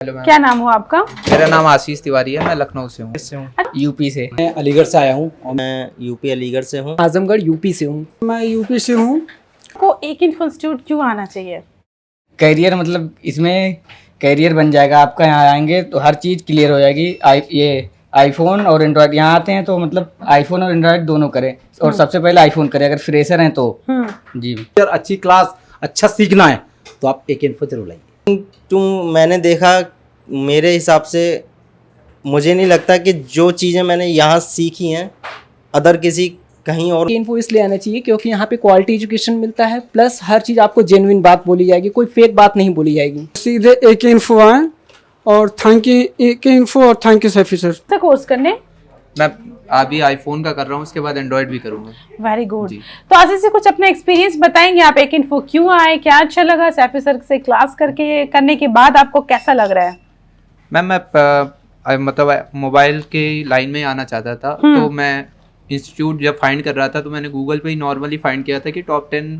Hello ma'am. क्या नाम हुआ आपका? मेरा नाम आशीष तिवारी है, मैं लखनऊ से हूँ। यूपी से। मैं अलीगढ़ से आया हूँ और मैं यूपी अलीगढ़ से हूँ। आजमगढ़ यूपी से हूँ। मैं यूपी से हूँ। को एक इन्फो इंस्टीट्यूट क्यों आना चाहिए? करियर मतलब इसमें करियर बन जाएगा आपका। यहाँ आएंगे तो हर चीज़ क्लियर हो जाएगी। ये आईफोन और एंड्रॉयड यहाँ आते हैं तो मतलब आईफोन और एंड्रॉयड दोनों करें और सबसे पहले आईफोन करें अगर फ्रेशर हैं तो। जी अगर अच्छी क्लास अच्छा सीखना है तो आप एक इन्फो जरूर लाइए। मैंने देखा, मेरे हिसाब से मुझे नहीं लगता कि जो चीज़ें मैंने यहाँ सीखी हैं अदर किसी कहीं और। इन्फो इसलिए आना चाहिए क्योंकि यहाँ पे क्वालिटी एजुकेशन मिलता है, प्लस हर चीज़ आपको जेन्युइन बात बोली जाएगी, कोई फेक बात नहीं बोली जाएगी। सीधे एक इन्फो आए और थैंक यू एक इन्फो और thank you Saifi sir. Course करने मैं अभी आईफोन का कर रहा हूँ, उसके बाद एंड्रॉयड भी करूँगा। Very good. जी। तो आशीष से कुछ अपना एक्सपीरियंस बताएंगे आप? एक इन्फो क्यों आए, क्या अच्छा लगा, सैफी सर से क्लास करने के बाद आपको कैसा लग रहा है? मैम मैं मतलब मोबाइल के लाइन में आना चाहता था, तो मैं इंस्टीट्यूट जब फाइंड कर रहा था तो मैंने गूगल पे ही नॉर्मली फाइंड किया था कि टॉप 10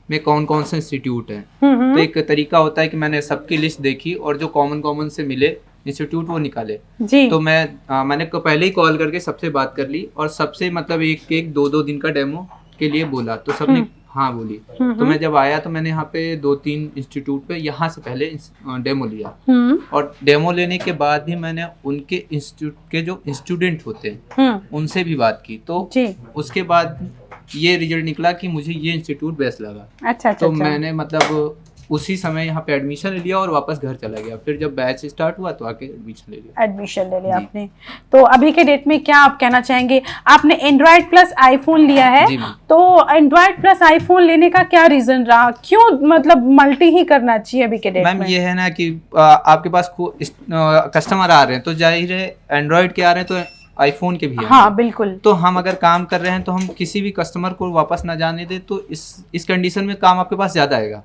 में कौन कौन से इंस्टीट्यूट हैं। तो एक तरीका होता है कि मैंने सबकी लिस्ट देखी और जो कॉमन से मिले इंस्टीट्यूट वो निकाले। जी। तो मैंने पहले ही कॉल करके सबसे बात कर ली और सबसे मतलब एक दो दिन का डेमो के लिए बोला, तो सबने हाँ बोली। तो मैं जब आया तो मैंने यहाँ पे 2-3 इंस्टीट्यूट पे यहाँ से पहले डेमो लिया और डेमो लेने के बाद भी मैंने उनके इंस्टीट्यूट के जो स्टूडेंट होते हैं उनसे भी बात की। तो उसके बाद ये रिजल्ट निकला कि मुझे ये इंस्टीट्यूट बेस्ट लगा। अच्छा। तो मैंने मतलब उसी समय यहाँ पे एडमिशन ले लिया और वापस घर चला गया। फिर जब बैच स्टार्ट हुआ तो आके एडमिशन ले लिया आपने। तो अभी के डेट में क्या आप कहना चाहेंगे? आपने एंड्रॉयड प्लस आईफोन लिया है, तो एंड्रॉयड प्लस आईफोन लेने का क्या रीजन रहा? क्यों मतलब मल्टी ही करना चाहिए अभी के डेट में? मैम ये है ना कि आपके पास कस्टमर आ रहे हैं तो जाहिर है एंड्रॉयड के आ रहे हैं तो आईफोन के भी हैं। हाँ बिल्कुल। तो हम अगर काम कर रहे हैं तो हम किसी भी कस्टमर को वापस ना जाने दे, तो इस कंडीशन में काम आपके पास ज्यादा आएगा,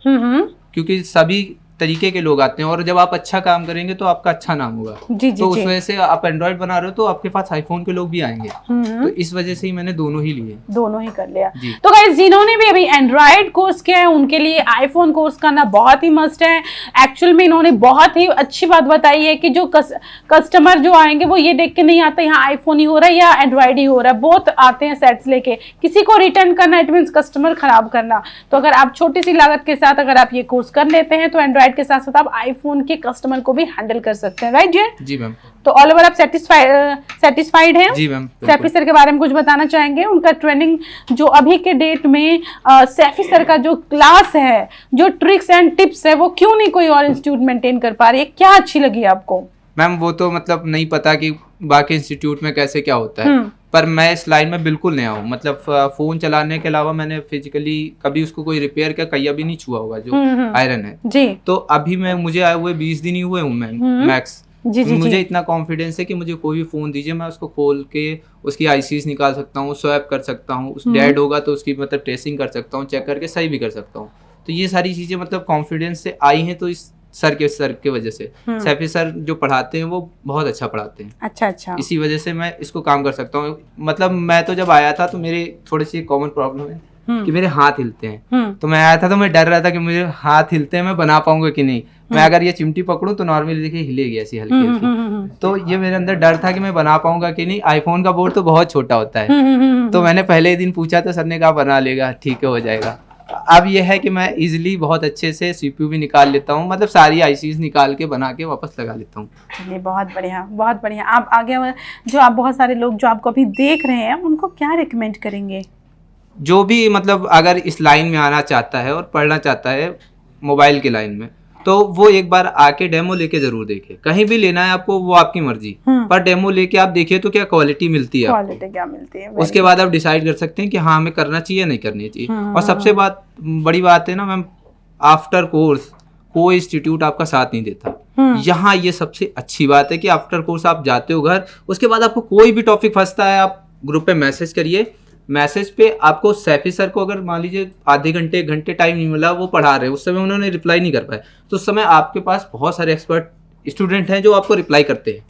क्योंकि सभी तरीके के लोग आते हैं और जब आप अच्छा काम करेंगे तो आपका अच्छा नाम होगा। जी, तो उस वजह से आप एंड्रॉइड बना रहे हो तो आपके पास आईफोन के लोग भी आएंगे। तो इस वजह से ही मैंने दोनों ही लिए, दोनों ही कर लिया। तो गाइस जिन्होंने भी अभी एंड्रॉइड कोर्स किया है उनके लिए आईफोन कोर्स करना बहुत ही मस्ट है। एक्चुअल में इन्होंने बहुत ही अच्छी बात बताई है कि जो कस्टमर जो आएंगे वो ये देख के नहीं आता यहाँ आईफोन ही हो रहा है या एंड्रॉइड ही हो रहा है, बहुत आते हैं सेट्स लेके। किसी को रिटर्न करना इट मीन्स कस्टमर खराब करना। तो अगर आप छोटी सी लागत के साथ अगर आप ये कोर्स कर लेते हैं तो एंड्रॉइड के साथ साथ आप आईफोन के कस्टमर को भी हैंडल कर सकते हैं, राइट जी? जी मैम। तो ऑल ओवर आप सेटिस्फाइड हैं? जी मैम। सैफी सर के बारे में कुछ बताना चाहेंगे? उनका ट्रेनिंग जो अभी के डेट में सैफी सर का जो क्लास है, जो ट्रिक्स एंड टिप्स है, वो क्यों नहीं कोई और इंस्टीट्यूट मेंटेन कर पा रही है? क्या अच्छी लगी आपको? मैम वो तो मतलब नहीं पता कि बाकी इंस्टीट्यूट में कैसे क्या होता है, पर मैं इस लाइन में बिल्कुल नया हूँ। मतलब फोन चलाने के अलावा मैंने फिजिकली कभी उसको कोई रिपेयर का कहिया भी नहीं छुआ होगा जो आयरन है जी। तो अभी मुझे आए हुए 20 दिन ही हुए हूँ मैक्स। मुझे इतना कॉन्फिडेंस है कि मुझे कोई भी फोन दीजिए मैं उसको खोल के उसकी आईसीज निकाल सकता हूँ, स्वैप कर सकता हूँ, उस डेड होगा तो उसकी मतलब ट्रेसिंग कर सकता हूँ, चेक करके सही भी कर सकता हूँ। तो ये सारी चीजें मतलब कॉन्फिडेंस से आई हैं, तो इस सर के वजह से सैफी सर जो पढ़ाते हैं वो बहुत अच्छा पढ़ाते हैं। अच्छा। इसी वजह से मैं इसको काम कर सकता हूँ। मतलब मैं तो जब आया था तो मेरे थोड़ी सी कॉमन प्रॉब्लम है कि मेरे हाथ हिलते हैं। तो मैं आया था तो मैं डर रहा था कि मुझे हाथ हिलते हैं, मैं बना पाऊंगा कि नहीं। मैं अगर ये चिमटी पकड़ूं तो नॉर्मली देखिए हिलेगी ऐसी हल्की हल्की। तो ये मेरे अंदर डर था कि मैं बना पाऊंगा कि नहीं। आईफोन का बोर्ड तो बहुत छोटा होता है। तो मैंने पहले दिन पूछा तो सर ने कहा बना लेगा, ठीक है हो जाएगा। अब ये है कि मैं इजीली बहुत अच्छे से सीपीयू भी निकाल लेता हूँ, मतलब सारी आईसीज निकाल के बना के वापस लगा लेता हूँ। चलिए बहुत बढ़िया, बहुत बढ़िया। आप आगे जो आप बहुत सारे लोग जो आपको अभी देख रहे हैं उनको क्या रिकमेंड करेंगे? जो भी मतलब अगर इस लाइन में आना चाहता है और पढ़ना चाहता है मोबाइल के लाइन में, तो वो एक बार आके डेमो लेके जरूर देखे। कहीं भी लेना है आपको वो आपकी मर्जी, पर डेमो लेके आप देखिए तो क्या क्वालिटी मिलती है, क्वालिटी क्या मिलती है। उसके बाद आप डिसाइड कर सकते हैं कि हाँ हमें करना चाहिए नहीं करनी चाहिए। और सबसे बड़ी बात है ना मैम, आफ्टर कोर्स कोई इंस्टीट्यूट आपका साथ नहीं देता। यहाँ ये सबसे अच्छी बात है कि आफ्टर कोर्स आप जाते हो घर, उसके बाद आपको कोई भी टॉपिक फंसता है आप ग्रुप पे मैसेज करिए। मैसेज पे आपको सैफी सर को अगर मान लीजिए आधे घंटे 1 घंटे टाइम नहीं मिला, वो पढ़ा रहे उस समय उन्होंने रिप्लाई नहीं कर पाए, तो उस समय आपके पास बहुत सारे एक्सपर्ट स्टूडेंट हैं जो आपको रिप्लाई करते हैं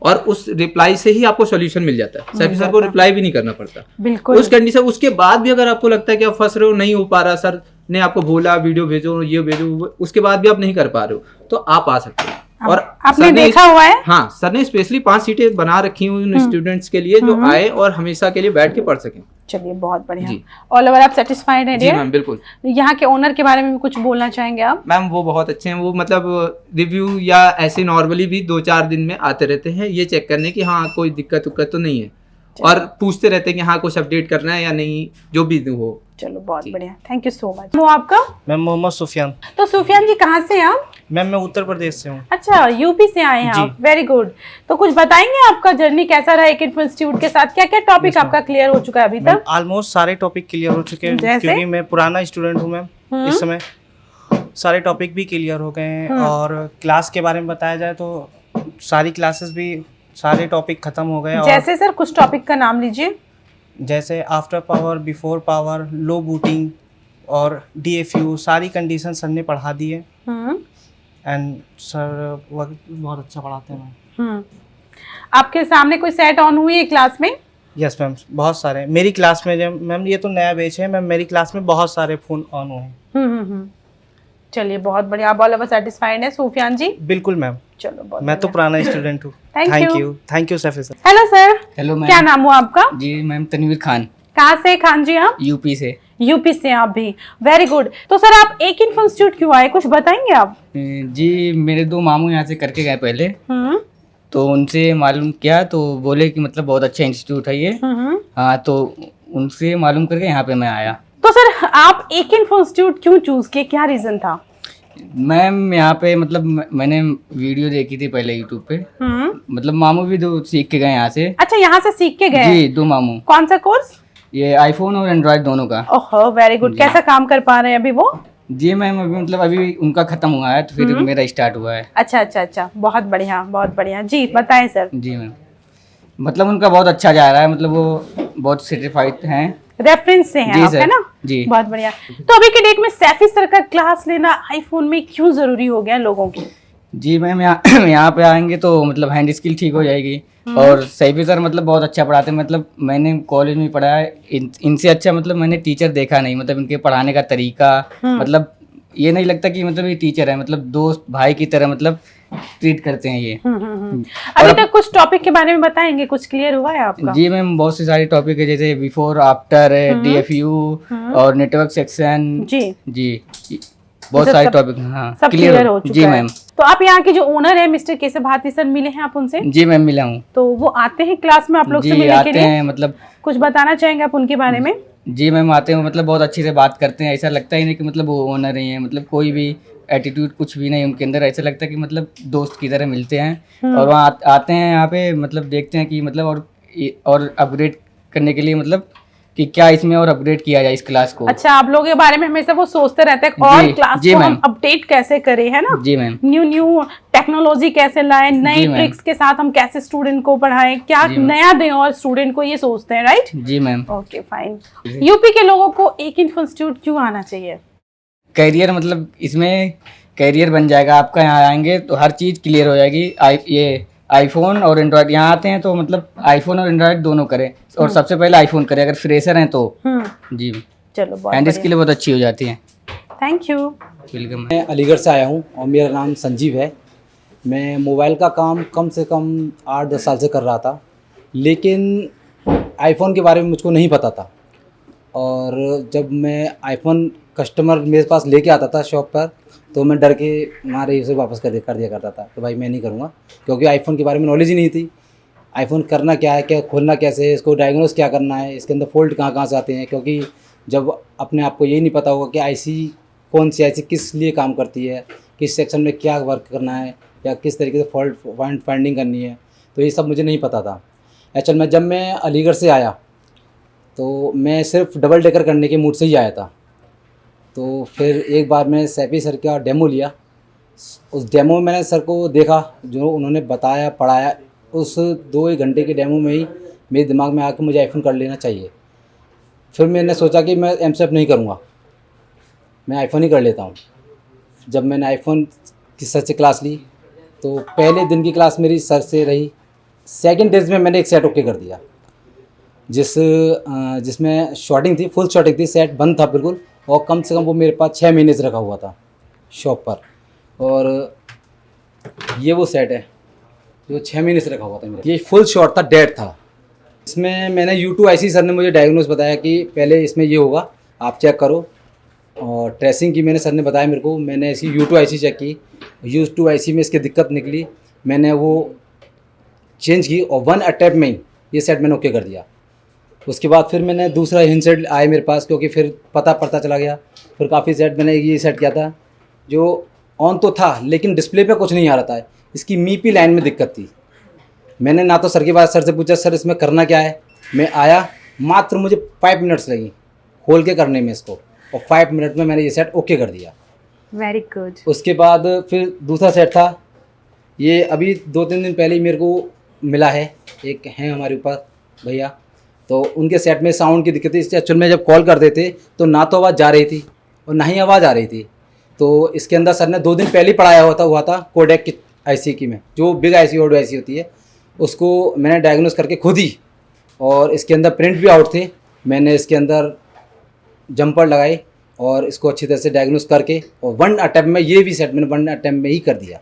और उस रिप्लाई से ही आपको सॉल्यूशन मिल जाता है। सैफी सर को रिप्लाई भी नहीं करना पड़ता बिल्कुल उस कंडीशन। उसके बाद भी अगर आपको लगता है कि आप फंस रहे हो, नहीं हो पा रहा, सर ने आपको बोला वीडियो भेजो ये भेजो, उसके बाद भी आप नहीं कर पा रहे हो, तो आप आ सकते हो। और आपने सर ने देखा हुआ है? हाँ, सर ने स्पेशली 5 सीटें बना रखी हुई उन स्टूडेंट्स के लिए जो आए और हमेशा के लिए बैठ के पढ़ सकें। चलिए बहुत बढ़िया। जी। ऑल ओवर आप सेटिस्फाइड है जी डियर? मैम, बिल्कुल। यहाँ के ओनर के बारे में भी कुछ बोलना चाहेंगे आप? मैम वो बहुत अच्छे हैं, वो मतलब रिव्यू या ऐसे नॉर्मली भी 2-4 दिन में आते रहते हैं ये चेक करने की हाँ कोई दिक्कत उक्कत तो नहीं है, और पूछते रहते हैं कि हाँ कुछ अपडेट करना है या नहीं, जो भी हो। चलो बहुत बढ़िया, थैंक यू सो मच। वो आपका? मैम मोहम्मद सुफियान। तो सुफियान जी कहाँ से हैं आप? मैम मैं उत्तर प्रदेश से हूँ। अच्छा, यूपी से आए हैं आप, वेरी गुड। तो कुछ बताएंगे आपका जर्नी कैसा रहा एक इंस्टीट्यूट के साथ, क्या क्या टॉपिक आपका क्लियर हो चुका है अभी तक? ऑलमोस्ट सारे टॉपिक क्लियर हो चुके हैं जैसे? क्योंकि मैं पुराना स्टूडेंट हूँ मैम। इस समय सारे टॉपिक भी क्लियर हो गए हैं, और क्लास के बारे में बताया जाए तो सारी क्लासेस भी सारे टॉपिक खत्म हो गए। जैसे सर कुछ टॉपिक का नाम लीजिए। जैसे आफ्टर पावर, बिफोर पावर, लो बूटिंग और DFU सारी कंडीशन सर ने पढ़ा दी है। एंड सर बहुत अच्छा पढ़ाते हैं। आपके सामने कोई सेट ऑन हुई है क्लास में? यस मैम, बहुत सारे मेरी क्लास में। जब मैम ये तो नया बैच है मैम, मेरी क्लास में बहुत सारे फोन ऑन हुए हैं। चलिए बहुत बढ़िया, आप ऑल ओवर सेटिस्फाइड है सुफियान जी? बिल्कुल मैम, चलो बहुत मैं तो पुराना स्टूडेंट हूँ। Thank you Saifi sir. Hello sir. Hello ma'am. क्या नाम हुआ आपका? जी मैम, तनवीर खान। कहाँ से खान जी आप? यूपी से। यूपी से आप भी, वेरी गुड। तो सर आप एक इंस्टीट्यूट क्यों आए, कुछ बताएंगे आप? जी मेरे 2 मामू यहाँ से करके गए पहले, तो उनसे मालूम किया तो बोले कि मतलब बहुत अच्छा इंस्टीट्यूट है ये। हाँ, तो उनसे मालूम करके यहाँ पे मैं आया। तो सर आप एक इंस्टीट्यूट क्यों चूज किए, क्या रीजन था? मैम यहाँ पे मतलब मैंने वीडियो देखी थी पहले यूट्यूब पे, मतलब मामू भी 2 सीख के गए यहाँ से। अच्छा, यहाँ से सीख के गए? जी, 2 मामू। कौन सा कोर्स? ये आईफोन और एंड्रॉयड दोनों का। ओहो, वेरी गुड। कैसा काम कर पा रहे हैं अभी वो? जी मैम, अभी मतलब अभी उनका खत्म हुआ है तो फिर मेरा स्टार्ट हुआ है। अच्छा अच्छा अच्छा, बहुत बढ़िया बहुत बढ़िया। जी बताएं सर। जी मैम, मतलब उनका बहुत अच्छा जा रहा है, मतलब वो बहुत सर्टिफाइड हैं। रेफरेंस से हैं आप, है ना? जी बहुत बढ़िया। तो अभी के डेट में सैफी सर का क्लास लेना आईफोन में क्यों जरूरी हो गया लोगों की? जी मैम, यहाँ पे आएंगे तो मतलब हैंड स्किल ठीक हो जाएगी, और सैफी सर मतलब बहुत अच्छा पढ़ाते हैं। मतलब मैंने कॉलेज में पढ़ा है, इनसे अच्छा मतलब मैंने टीचर देखा नहीं। मतलब इनके पढ़ाने का तरीका, मतलब ये नहीं लगता कि मतलब ये टीचर है, मतलब दोस्त भाई की तरह मतलब ट्रीट करते हैं ये। अभी तक कुछ टॉपिक के बारे में बताएंगे, कुछ क्लियर हुआ है आपका? जी मैम, बहुत से सारे टॉपिक है, जैसे बिफोर आफ्टर है, DFU और नेटवर्क सेक्शन। जी बहुत सारे टॉपिक। हाँ, सब क्लियर हो चुका जी है। मैम। तो आप यहाँ के जो ओनर है मिस्टर केशव भारती सर, मिले हैं आप उनसे? जी मैम, मिला हूँ। तो वो आते हैं क्लास में आप लोग से मिलने के आते लिए? हैं, मतलब कुछ बताना चाहेंगे आप उनके बारे में? जी मैम, आते हैं, मतलब बहुत अच्छे से बात करते हैं। ऐसा लगता ही नहीं कि मतलब वो ओनर ही हैं, मतलब कोई भी एटीट्यूड कुछ भी नहीं उनके अंदर। ऐसा लगता है कि मतलब दोस्त की तरह मिलते हैं। और वहाँ आते हैं यहाँ पे, मतलब देखते हैं कि मतलब और अपग्रेड करने के लिए, मतलब कि क्या इसमें और अपग्रेड किया जाए इस क्लास को। अच्छा, आप लोगों के बारे में हमेशा वो सोचते रहते हैं और क्लास को हम अपडेट कैसे करें, है ना? जी मैम। न्यू टेक्नोलॉजी कैसे लाएं, नई ट्रिक्स के साथ हम कैसे स्टूडेंट को पढ़ाएं, क्या नया दें और स्टूडेंट को, ये सोचते हैं, राइट? जी मैम। Okay fine. यूपी के लोगों को एक इंस्टीट्यूट क्यों आना चाहिए? करियर, मतलब इसमें करियर बन जाएगा आपका। यहाँ आएंगे तो हर चीज़ क्लियर हो जाएगी। ये आईफोन और एंड्रॉयड, यहाँ आते हैं तो मतलब आईफोन और एंड्रॉयड दोनों करें, और सबसे पहले आईफोन करें अगर फ्रेशर हैं तो। जी चलो बहुत हैंड स्किल बहुत अच्छी हो जाती है। Thank you. वेलकम। मैं अलीगढ़ से आया हूँ और मेरा नाम संजीव है। मैं मोबाइल का काम कम से कम 8-10 साल से कर रहा था, लेकिन आईफोन के बारे में मुझको नहीं पता था। और जब मैं आईफोन कस्टमर मेरे पास लेके आता था शॉप पर, तो मैं डर के मारे उसे वापस कर दिया करता था। तो भाई मैं नहीं करूँगा, क्योंकि आईफोन के बारे में नॉलेज ही नहीं थी। आईफोन करना क्या है, क्या खोलना कैसे है, इसको डायग्नोस क्या करना है, इसके अंदर फॉल्ट कहाँ से आते हैं। क्योंकि जब अपने आप को यही नहीं पता होगा कि आईसी कौन सी आईसी किस लिए काम करती है, किस सेक्शन में क्या वर्क करना है, या किस तरीके से फॉल्ट फाइंडिंग करनी है, तो ये सब मुझे नहीं पता था। एक्चुअल में जब मैं अलीगढ़ से आया तो मैं सिर्फ डबल डेकर करने के मूड से ही आया था। तो फिर एक बार मैंने सैफी सर का डेमो लिया। उस डेमो में मैंने सर को देखा, जो उन्होंने बताया पढ़ाया, उस 2-1 घंटे के डेमो में ही मेरे दिमाग में आकर मुझे आईफोन कर लेना चाहिए। फिर मैंने सोचा कि मैं एमसेफ नहीं करूँगा, मैं आईफोन ही कर लेता हूँ। जब मैंने आईफोन की सर से क्लास ली तो पहले दिन की क्लास मेरी सर से रही। सेकंड डेज में मैंने एक सेट ओके कर दिया, जिसमें शॉर्टिंग थी, फुल शॉर्टिंग थी, सेट बंद था बिल्कुल, और कम से कम वो मेरे पास 6 महीने से रखा हुआ था शॉप पर। और ये वो सेट है जो 6 महीने से रखा हुआ था मेरा। ये फुल शॉट था, डेड था। इसमें मैंने U2IC सर ने मुझे डायग्नोस बताया कि पहले इसमें ये होगा, आप चेक करो। और ट्रेसिंग की मैंने सर ने बताया मेरे को, मैंने इसकी U2IC चेक की, U2IC में इसकी दिक्कत निकली, मैंने वो चेंज की और 1 अटैम्प्ट में ही ये सेट मैंने ओके कर दिया। उसके बाद फिर मैंने दूसरा हिंद सेट आए मेरे पास, क्योंकि फिर पता चला गया। फिर काफ़ी सेट मैंने ये सेट किया था जो ऑन तो था लेकिन डिस्प्ले पे कुछ नहीं आ रहा था। इसकी मीपी लाइन में दिक्कत थी। मैंने ना तो सर के पास सर से पूछा सर इसमें करना क्या है, मैं आया, मात्र मुझे 5 मिनट्स लगी खोल के करने में इसको, और 5 मिनट में मैंने ये सेट ओके कर दिया। Very good. उसके बाद फिर दूसरा सेट था, ये अभी 2-3 दिन पहले ही मेरे को मिला है, एक हैं हमारे ऊपर भैया, तो उनके सेट में साउंड की दिक्कत थी। इससे एक्चुअल में जब कॉल करते थे तो ना तो आवाज़ जा रही थी और ना ही आवाज़ आ रही थी। तो इसके अंदर सर ने 2 दिन पहले ही पढ़ाया हुआ था कोडेक की IC की में, जो बिग IC ऑडियो IC होती है, उसको मैंने डायग्नोस करके खुद ही, और इसके अंदर प्रिंट भी आउट थे, मैंने इसके अंदर जंपर लगाई और इसको अच्छी तरह से डायग्नोस करके, और 1 अटैम्प्ट में ये भी सेट मैंने 1 अटैम्प्ट में ही कर दिया।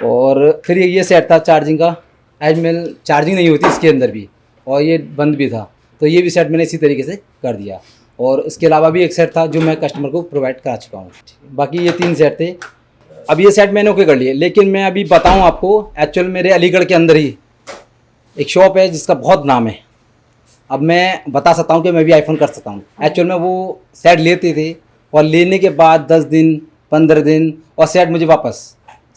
और फिर ये सेट था चार्जिंग का, एज मेल चार्जिंग नहीं होती इसके अंदर भी, और ये बंद भी था, तो ये भी सेट मैंने इसी तरीके से कर दिया। और इसके अलावा भी एक सेट था जो मैं कस्टमर को प्रोवाइड करा चुका हूँ। बाकी ये 3 सेट थे। अब ये सेट मैंने ओके कर लिए, लेकिन मैं अभी बताऊँ आपको, एक्चुअल मेरे अलीगढ़ के अंदर ही एक शॉप है जिसका बहुत नाम है। अब मैं बता सकता हूँ कि मैं भी आईफोन कर सकता हूँ। एक्चुअल में वो सेट लेते थे और लेने के बाद 10 दिन 15 दिन और सेट मुझे वापस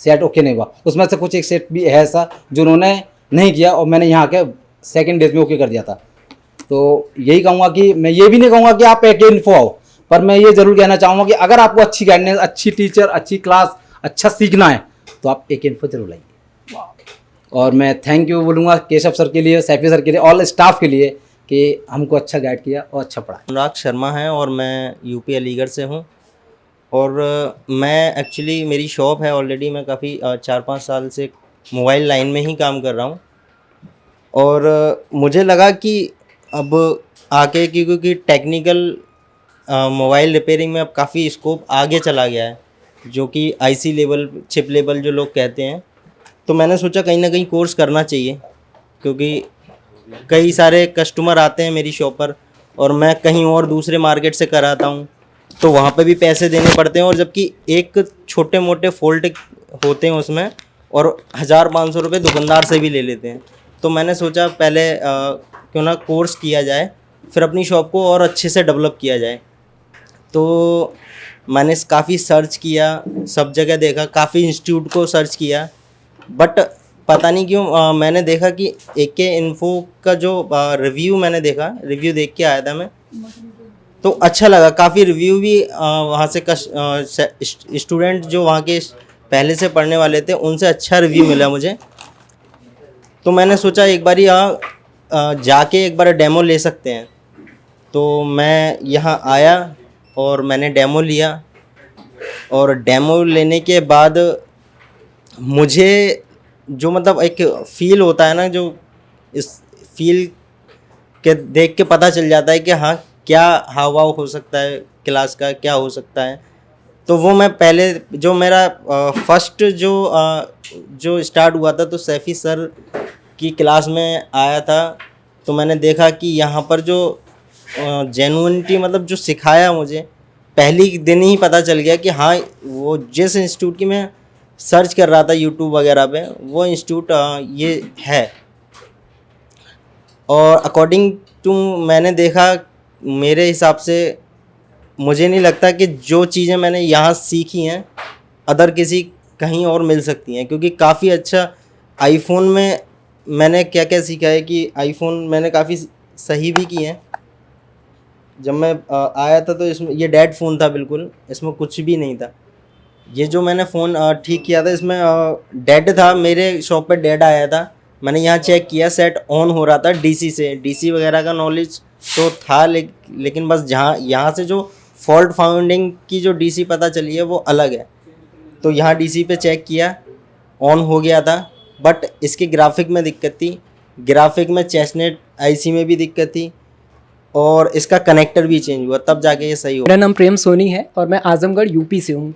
सेट ओके नहीं हुआ। उसमें से कुछ एक सेट भी है ऐसा जो उन्होंने नहीं किया और मैंने यहाँ के सेकंड डेज में ओके कर दिया था। तो यही कहूँगा कि मैं ये भी नहीं कहूँगा कि आप AK इन्फो आओ, पर मैं ये ज़रूर कहना चाहूँगा कि अगर आपको अच्छी गाइडेंस, अच्छी टीचर, अच्छी क्लास, अच्छा सीखना है तो आप AK इन्फो जरूर लाइए। और मैं थैंक यू बोलूँगा केशव सर के लिए, सैफी सर के लिए, ऑल स्टाफ के लिए कि हमको अच्छा गाइड किया और अच्छा पढ़ा। अनुराग शर्मा है और मैं UP अलीगढ़ से हूँ। और मैं एक्चुअली मेरी शॉप है ऑलरेडी, मैं काफ़ी 4-5 साल से मोबाइल लाइन में ही काम कर रहा हूँ। और मुझे लगा कि अब आके क्योंकि टेक्निकल मोबाइल रिपेयरिंग में अब काफ़ी स्कोप आगे चला गया है, जो कि IC लेवल, चिप लेवल जो लोग कहते हैं। तो मैंने सोचा कहीं ना कहीं कोर्स करना चाहिए, क्योंकि कई सारे कस्टमर आते हैं मेरी शॉप पर और मैं कहीं और दूसरे मार्केट से कराता हूँ, तो वहाँ पे भी पैसे देने पड़ते हैं। और जबकि एक छोटे मोटे फॉल्ट होते हैं उसमें, और 1000-500 रुपये दुकानदार से भी ले लेते हैं। तो मैंने सोचा पहले क्यों ना कोर्स किया जाए, फिर अपनी शॉप को और अच्छे से डेवलप किया जाए। तो मैंने काफ़ी सर्च किया, सब जगह देखा, काफ़ी इंस्टीट्यूट को सर्च किया, बट पता नहीं क्यों मैंने देखा कि AK इन्फो का जो रिव्यू मैंने देखा, रिव्यू देख के आया था मैं, तो अच्छा लगा। काफ़ी रिव्यू भी वहाँ से स्टूडेंट जो वहाँ के पहले से पढ़ने वाले थे उनसे अच्छा रिव्यू मिला मुझे। तो मैंने सोचा एक बार यहाँ जाके एक बार डेमो ले सकते हैं। तो मैं यहाँ आया और मैंने डेमो लिया, और डेमो लेने के बाद मुझे जो मतलब एक फ़ील होता है ना, जो इस फील के देख के पता चल जाता है कि हाँ क्या हाव भाव हो सकता है क्लास का, क्या हो सकता है। तो वो मैं पहले जो मेरा फर्स्ट जो स्टार्ट हुआ था तो सैफ़ी सर की क्लास में आया था। तो मैंने देखा कि यहाँ पर जो जेन्युइनिटी मतलब जो सिखाया मुझे, पहली दिन ही पता चल गया कि हाँ वो जिस इंस्टीट्यूट की मैं सर्च कर रहा था यूट्यूब वगैरह पे, वो इंस्टीट्यूट ये है। और अकॉर्डिंग टू मैंने देखा, मेरे हिसाब से मुझे नहीं लगता कि जो चीज़ें मैंने यहाँ सीखी हैं अदर किसी कहीं और मिल सकती हैं, क्योंकि काफ़ी अच्छा आईफोन में मैंने क्या क्या सीखा है कि आईफोन मैंने काफ़ी सही भी किए हैं। जब मैं आया था तो इसमें ये डेड फ़ोन था, बिल्कुल इसमें कुछ भी नहीं था। ये जो मैंने फ़ोन ठीक किया था इसमें डेड था, मेरे शॉप पे डेड आया था। मैंने यहाँ चेक किया, सेट ऑन हो रहा था डीसी से। डीसी वगैरह का नॉलेज तो था, लेकिन बस जहाँ यहाँ से जो फॉल्ट फाउंडिंग की जो डीसी पता चली है वो अलग है। तो यहाँ डीसी पे चेक किया, ऑन हो गया था, बट इसके ग्राफिक में दिक्कत थी। ग्राफिक में चेस्टनट आईसी में भी दिक्कत थी, और इसका कनेक्टर भी चेंज हुआ, तब जाके ये सही हुआ। मेरा नाम प्रेम सोनी है और मैं आजमगढ़ यूपी से हूँ।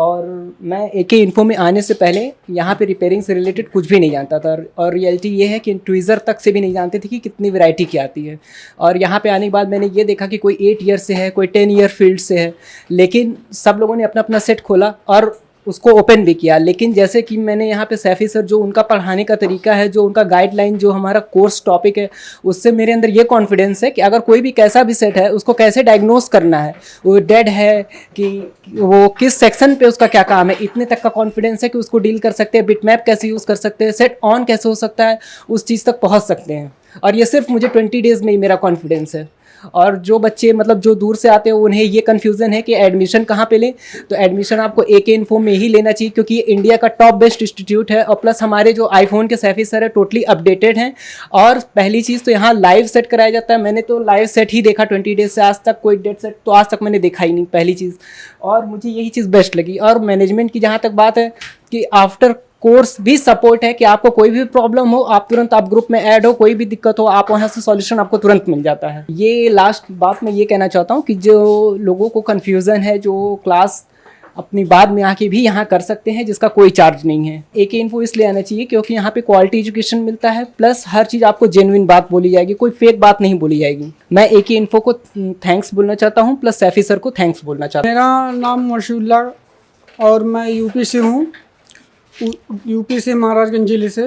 और मैं AK इन्फो में आने से पहले यहाँ पे रिपेयरिंग से रिलेटेड कुछ भी नहीं जानता था, और रियलिटी ये है कि ट्विज़र तक से भी नहीं जानते थे कि कितनी वैरायटी की आती है। और यहाँ पे आने के बाद मैंने ये देखा कि कोई 8 ईयर से है, कोई 10 ईयर फील्ड से है, लेकिन सब लोगों ने अपना अपना सेट खोला और उसको ओपन भी किया। लेकिन जैसे कि मैंने यहाँ पे सैफ़ी सर, जो उनका पढ़ाने का तरीका है, जो उनका गाइडलाइन, जो हमारा कोर्स टॉपिक है, उससे मेरे अंदर ये कॉन्फिडेंस है कि अगर कोई भी कैसा भी सेट है उसको कैसे डायग्नोस करना है, वो डेड है कि वो किस सेक्शन पे उसका क्या काम है, इतने तक का कॉन्फिडेंस है कि उसको डील कर सकते हैं, बिटमैप कैसे यूज़ कर सकते हैं, सेट ऑन कैसे हो सकता है, उस चीज़ तक पहुँच सकते हैं। और ये सिर्फ मुझे 20 डेज़ में ही मेरा कॉन्फिडेंस है। और जो बच्चे मतलब जो दूर से आते हैं उन्हें ये कन्फ्यूज़न है कि एडमिशन कहाँ पे लें, तो एडमिशन आपको AK इन्फो में ही लेना चाहिए, क्योंकि ये इंडिया का टॉप बेस्ट इंस्टीट्यूट है। और प्लस हमारे जो आईफोन के सैफ़ी सर है टोटली अपडेटेड हैं। और पहली चीज़ तो यहाँ लाइव सेट कराया जाता है। मैंने तो लाइव सेट ही देखा 20 डेज से, आज तक कोई डेड सेट तो आज तक मैंने देखा ही नहीं, पहली चीज़। और मुझे यही चीज़ बेस्ट लगी। और मैनेजमेंट की जहाँ तक बात है कि आफ्टर कोर्स भी सपोर्ट है कि आपको कोई भी प्रॉब्लम हो, आप तुरंत आप ग्रुप में ऐड हो, कोई भी दिक्कत हो, आप वहाँ से सॉल्यूशन आपको तुरंत मिल जाता है। ये लास्ट बात मैं ये कहना चाहता हूँ कि जो लोगों को कन्फ्यूज़न है, जो क्लास अपनी बाद में आके भी यहाँ कर सकते हैं जिसका कोई चार्ज नहीं है, AK इन्फो इसलिए आना चाहिए क्योंकि यहाँ पे क्वालिटी एजुकेशन मिलता है, प्लस हर चीज़ आपको जेन्युइन बात बोली जाएगी, कोई फेक बात नहीं बोली जाएगी। मैं AK इन्फो को थैंक्स बोलना चाहता हूँ, प्लस सैफ़ी सर को थैंक्स बोलना चाहता हूँ। मेरा नाम मशुल्ला और मैं यूपी से हूँ, यूपी से महाराजगंज जिले से।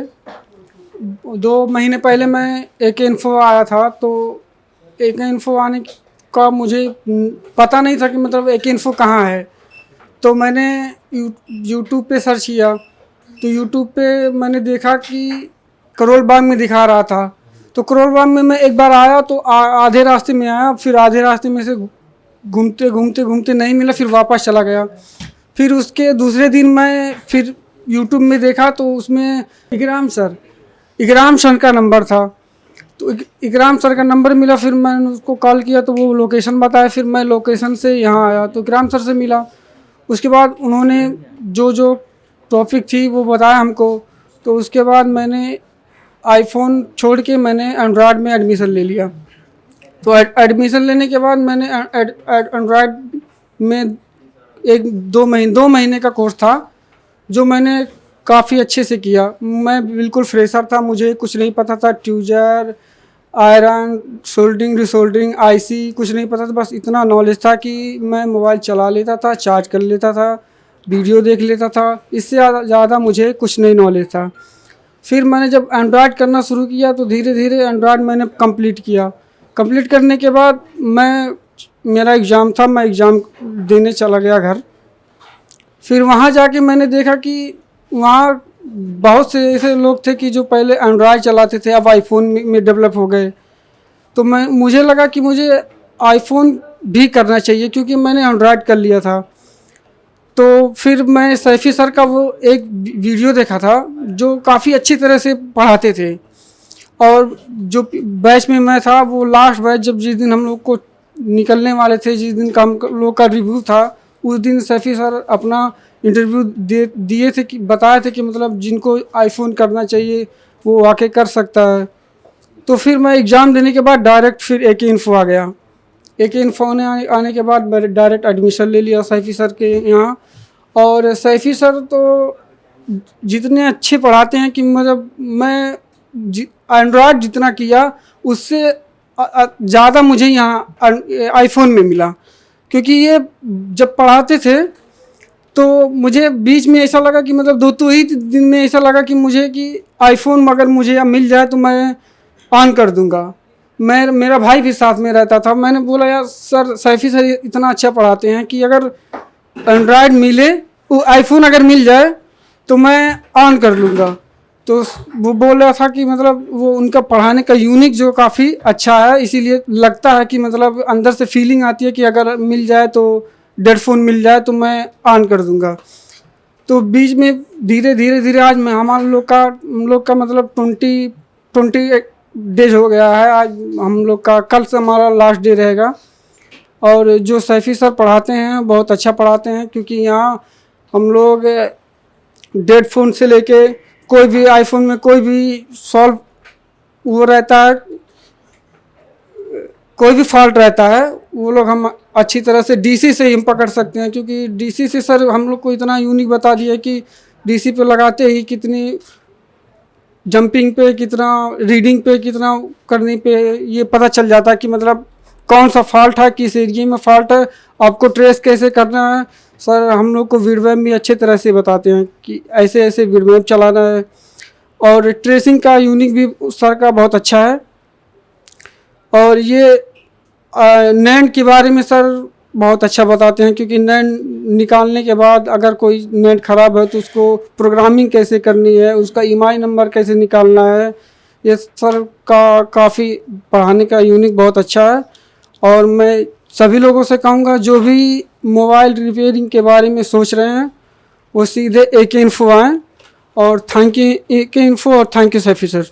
2 महीने पहले मैं AK इन्फो आया था, तो AK इन्फो आने का मुझे पता नहीं था कि मतलब AK इन्फो कहाँ है। तो मैंने यूट्यूब पे सर्च किया, तो यूट्यूब पे मैंने देखा कि करोल बाग में दिखा रहा था। तो करोल बाग में मैं एक बार आया तो आधे रास्ते में आया, फिर आधे रास्ते में से घूमते घूमते घूमते नहीं मिला, फिर वापस चला गया। फिर उसके दूसरे दिन मैं फिर यूट्यूब में देखा तो उसमें इकराम सर का नंबर था। तो इकराम सर का नंबर मिला, फिर मैंने उसको कॉल किया तो वो लोकेशन बताया। फिर मैं लोकेशन से यहाँ आया तो इकराम सर से मिला। उसके बाद उन्होंने जो टॉपिक थी वो बताया हमको। तो उसके बाद मैंने आईफोन छोड़ के मैंने एंड्रॉयड में एडमिशन ले लिया। तो एडमिशन लेने के बाद मैंने एंड्रॉयड में 2 महीने का कोर्स था, जो मैंने काफ़ी अच्छे से किया। मैं बिल्कुल फ्रेशर था, मुझे कुछ नहीं पता था, ट्यूजर, आयरन, सोल्डरिंग, रिसोल्डरिंग, IC कुछ नहीं पता था। बस इतना नॉलेज था कि मैं मोबाइल चला लेता था, चार्ज कर लेता था, वीडियो देख लेता था। इससे ज़्यादा मुझे कुछ नहीं नॉलेज था। फिर मैंने जब एंड्रॉयड करना शुरू किया तो धीरे धीरे एंड्रॉयड मैंने कंप्लीट किया। कंप्लीट करने के बाद मेरा एग्ज़ाम था, मैं एग्ज़ाम देने चला गया घर। फिर वहाँ जाके मैंने देखा कि वहाँ बहुत से ऐसे लोग थे कि जो पहले एंड्रॉयड चलाते थे, अब आईफोन में डेवलप हो गए। तो मुझे लगा कि मुझे आईफोन भी करना चाहिए, क्योंकि मैंने एंड्रॉयड कर लिया था। तो फिर मैं सैफ़ी सर का वो एक वीडियो देखा था जो काफ़ी अच्छी तरह से पढ़ाते थे। और जो बैच में मैं था, वो लास्ट बैच जिस दिन हम लोग को निकलने वाले थे, जिस दिन का हम लोग का रिव्यू था, उस दिन सैफ़ी सर अपना इंटरव्यू दिए थे कि बताए थे कि मतलब जिनको आईफोन करना चाहिए वो वाकई कर सकता है। तो फिर मैं एग्ज़ाम देने के बाद डायरेक्ट फिर AK इन्फो आ गया। AK इन्फो आने के बाद मैंने डायरेक्ट एडमिशन ले लिया सैफ़ी सर के यहाँ। और सैफ़ी सर तो जितने अच्छे पढ़ाते हैं कि मतलब मैं एंड्रॉयड जितना किया उससे ज़्यादा मुझे यहाँ आईफोन में मिला। क्योंकि ये जब पढ़ाते थे तो मुझे बीच में ऐसा लगा कि मतलब 2 ही दिन में ऐसा लगा कि मुझे कि आईफोन अगर मुझे मिल जाए तो मैं ऑन कर दूंगा। मेरा भाई भी साथ में रहता था। मैंने बोला यार सर, सैफ़ी सर इतना अच्छा पढ़ाते हैं कि अगर एंड्रॉयड मिले, वो आईफोन अगर मिल जाए तो मैं ऑन कर लूँगा। तो वो बोल रहा था कि मतलब वो उनका पढ़ाने का यूनिक जो काफ़ी अच्छा है, इसीलिए लगता है कि मतलब अंदर से फीलिंग आती है कि अगर मिल जाए तो डेड फ़ोन मिल जाए तो मैं ऑन कर दूंगा। तो बीच में धीरे धीरे आज में हम लोग का मतलब 20 डेज हो गया है। आज हम लोग का कल से हमारा लास्ट डे रहेगा। और जो सैफ़ी सर पढ़ाते हैं बहुत अच्छा पढ़ाते हैं, क्योंकि यहाँ हम लोग डेड फ़ोन से लेके कोई भी आईफोन में कोई भी सॉल्व वो रहता है, कोई भी फॉल्ट रहता है, वो लोग अच्छी तरह से डीसी से ही हम पकड़ सकते हैं, क्योंकि डीसी से सर हम लोग को इतना यूनिक बता दिया कि डीसी पे लगाते ही कितनी जंपिंग पे, कितना रीडिंग पे, कितना करने पे ये पता चल जाता है कि मतलब कौन सा फॉल्ट है, किस एरिया में फॉल्ट है, आपको ट्रेस कैसे करना है। सर हम लोग को वीडवेब भी अच्छे तरह से बताते हैं कि ऐसे ऐसे वीडवेब चलाना है, और ट्रेसिंग का यूनिक भी सर का बहुत अच्छा है। और ये नैंड के बारे में सर बहुत अच्छा बताते हैं, क्योंकि नैंड निकालने के बाद अगर कोई नैंड ख़राब है तो उसको प्रोग्रामिंग कैसे करनी है, उसका ईएमआई नंबर कैसे निकालना है, ये सर का काफ़ी पढ़ाने का यूनिक बहुत अच्छा है। और मैं सभी लोगों से कहूँगा जो भी मोबाइल रिपेयरिंग के बारे में सोच रहे हैं वो सीधे AK Info आएँ। और थैंक यू AK Info और थैंक यू सैफी सर।